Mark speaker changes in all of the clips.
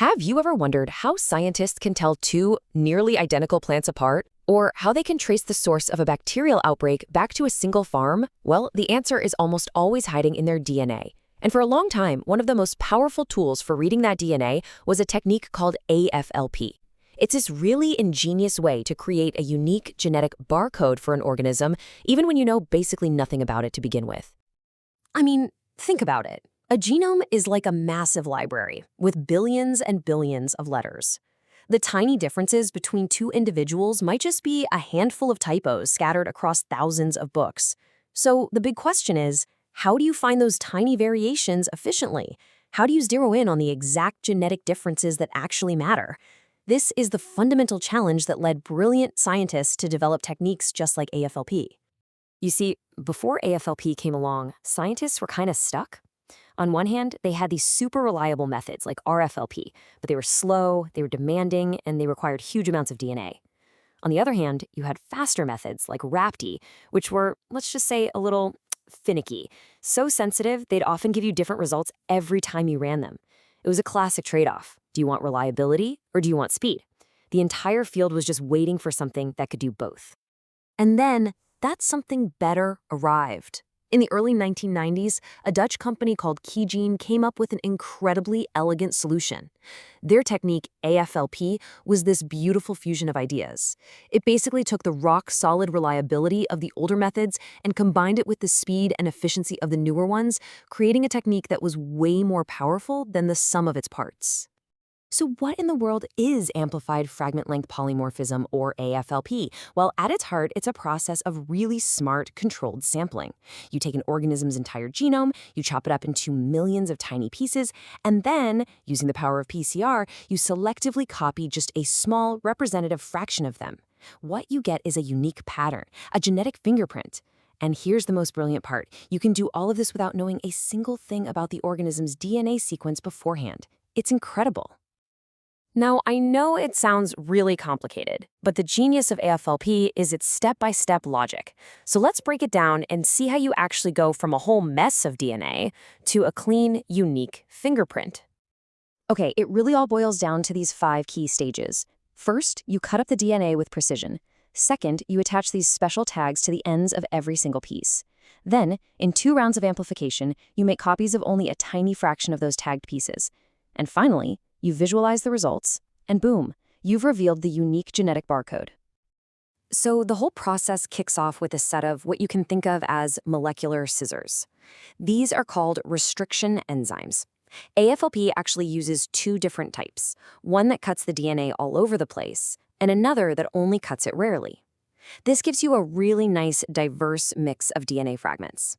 Speaker 1: Have you ever wondered how scientists can tell two nearly identical plants apart? Or how they can trace the source of a bacterial outbreak back to a single farm? Well, the answer is almost always hiding in their DNA. And for a long time, one of the most powerful tools for reading that DNA was a technique called AFLP. It's this really ingenious way to create a unique genetic barcode for an organism, even when you know basically nothing about it to begin with.
Speaker 2: I mean, think about it. A genome is like a massive library with billions and billions of letters. The tiny differences between two individuals might just be a handful of typos scattered across thousands of books. So the big question is, how do you find those tiny variations efficiently? How do you zero in on the exact genetic differences that actually matter? This is the fundamental challenge that led brilliant scientists to develop techniques just like AFLP. You see, before AFLP came along, scientists were kind of stuck. On one hand, they had these super reliable methods like RFLP, but they were slow, they were demanding, and they required huge amounts of DNA. On the other hand, you had faster methods like RAPT, which were, let's just say, a little finicky. So sensitive, they'd often give you different results every time you ran them. It was a classic trade-off. Do you want reliability or do you want speed? The entire field was just waiting for something that could do both. And then, that something better arrived. In the early 1990s, a Dutch company called Keygene came up with an incredibly elegant solution. Their technique, AFLP, was this beautiful fusion of ideas. It basically took the rock-solid reliability of the older methods and combined it with the speed and efficiency of the newer ones, creating a technique that was way more powerful than the sum of its parts. So what in the world is amplified fragment length polymorphism, or AFLP? Well, at its heart, it's a process of really smart, controlled sampling. You take an organism's entire genome, you chop it up into millions of tiny pieces, and then, using the power of PCR, you selectively copy just a small, representative fraction of them. What you get is a unique pattern, a genetic fingerprint. And here's the most brilliant part. You can do all of this without knowing a single thing about the organism's DNA sequence beforehand. It's incredible. Now, I know it sounds really complicated, but the genius of AFLP is its step-by-step logic. So let's break it down and see how you actually go from a whole mess of DNA to a clean, unique fingerprint. Okay, it really all boils down to these 5 key stages. First, you cut up the DNA with precision. Second, you attach these special tags to the ends of every single piece. Then, in 2 rounds of amplification, you make copies of only a tiny fraction of those tagged pieces. And finally, you visualize the results, and boom, you've revealed the unique genetic barcode. So the whole process kicks off with a set of what you can think of as molecular scissors. These are called restriction enzymes. AFLP actually uses 2 different types, one that cuts the DNA all over the place, and another that only cuts it rarely. This gives you a really nice, diverse mix of DNA fragments.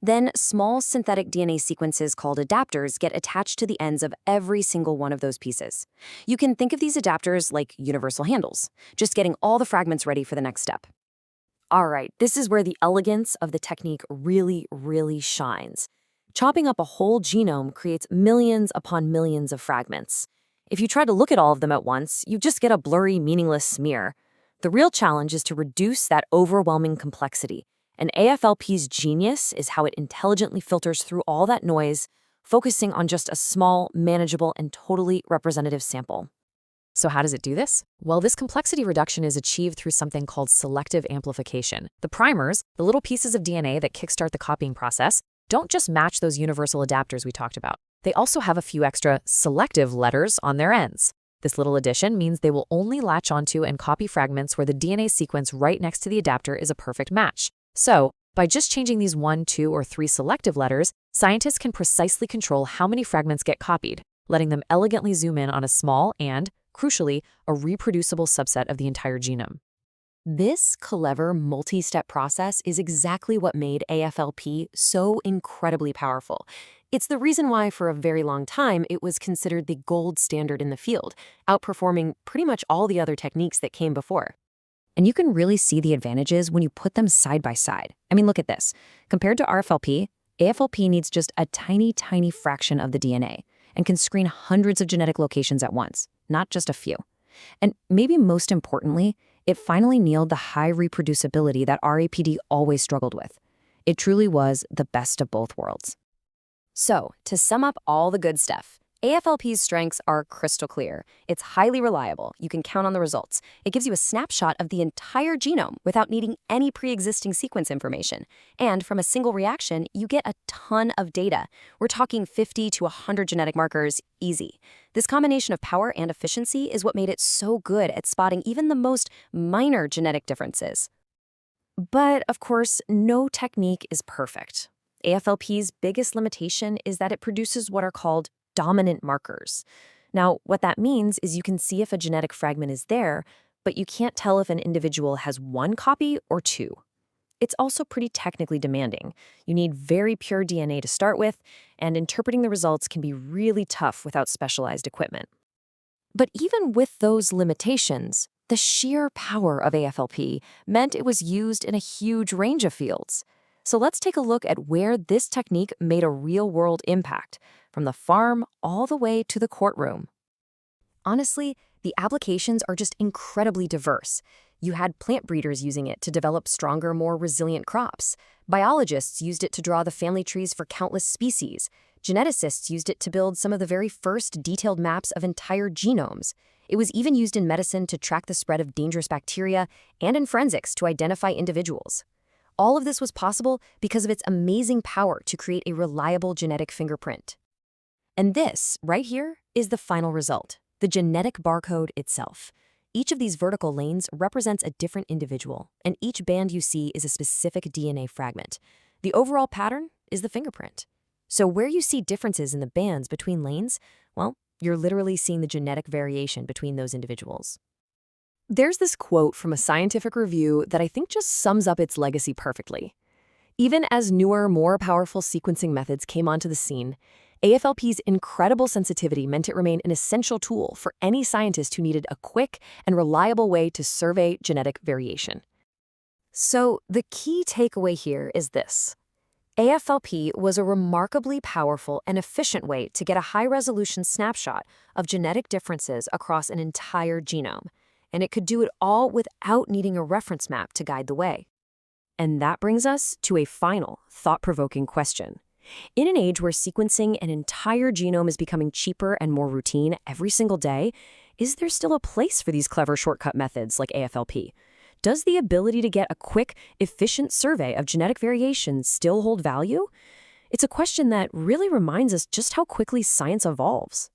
Speaker 2: Then, small synthetic DNA sequences called adapters get attached to the ends of every single one of those pieces. You can think of these adapters like universal handles, just getting all the fragments ready for the next step. All right, this is where the elegance of the technique really shines. Chopping up a whole genome creates millions upon millions of fragments. If you try to look at all of them at once, you just get a blurry, meaningless smear. The real challenge is to reduce that overwhelming complexity. And AFLP's genius is how it intelligently filters through all that noise, focusing on just a small, manageable, and totally representative sample.
Speaker 1: So how does it do this? Well, this complexity reduction is achieved through something called selective amplification. The primers, the little pieces of DNA that kickstart the copying process, don't just match those universal adapters we talked about. They also have a few extra selective letters on their ends. This little addition means they will only latch onto and copy fragments where the DNA sequence right next to the adapter is a perfect match. So, by just changing these 1, 2, or 3 selective letters, scientists can precisely control how many fragments get copied, letting them elegantly zoom in on a small and, crucially, a reproducible subset of the entire genome.
Speaker 2: This clever multi-step process is exactly what made AFLP so incredibly powerful. It's the reason why, for a very long time, it was considered the gold standard in the field, outperforming pretty much all the other techniques that came before. And you can really see the advantages when you put them side by side. I mean, look at this. Compared to RFLP, AFLP needs just a tiny fraction of the DNA and can screen hundreds of genetic locations at once, not just a few. And maybe most importantly, it finally nailed the high reproducibility that RAPD always struggled with. It truly was the best of both worlds. So, to sum up all the good stuff, AFLP's strengths are crystal clear. It's highly reliable. You can count on the results. It gives you a snapshot of the entire genome without needing any pre-existing sequence information. And from a single reaction, you get a ton of data. We're talking 50 to 100 genetic markers, easy. This combination of power and efficiency is what made it so good at spotting even the most minor genetic differences. But, of course, no technique is perfect. AFLP's biggest limitation is that it produces what are called dominant markers. Now, what that means is you can see if a genetic fragment is there, but you can't tell if an individual has one copy or two. It's also pretty technically demanding. You need very pure DNA to start with, and interpreting the results can be really tough without specialized equipment. But even with those limitations, the sheer power of AFLP meant it was used in a huge range of fields. So let's take a look at where this technique made a real-world impact, from the farm all the way to the courtroom. Honestly, the applications are just incredibly diverse. You had plant breeders using it to develop stronger, more resilient crops. Biologists used it to draw the family trees for countless species. Geneticists used it to build some of the very first detailed maps of entire genomes. It was even used in medicine to track the spread of dangerous bacteria and in forensics to identify individuals. All of this was possible because of its amazing power to create a reliable genetic fingerprint. And this, right here, is the final result, the genetic barcode itself. Each of these vertical lanes represents a different individual, and each band you see is a specific DNA fragment. The overall pattern is the fingerprint. So where you see differences in the bands between lanes, well, you're literally seeing the genetic variation between those individuals. There's this quote from a scientific review that I think just sums up its legacy perfectly. Even as newer, more powerful sequencing methods came onto the scene, AFLP's incredible sensitivity meant it remained an essential tool for any scientist who needed a quick and reliable way to survey genetic variation. So the key takeaway here is this. AFLP was a remarkably powerful and efficient way to get a high-resolution snapshot of genetic differences across an entire genome, and it could do it all without needing a reference map to guide the way. And that brings us to a final, thought-provoking question. In an age where sequencing an entire genome is becoming cheaper and more routine every single day, is there still a place for these clever shortcut methods like AFLP? Does the ability to get a quick, efficient survey of genetic variation still hold value? It's a question that really reminds us just how quickly science evolves.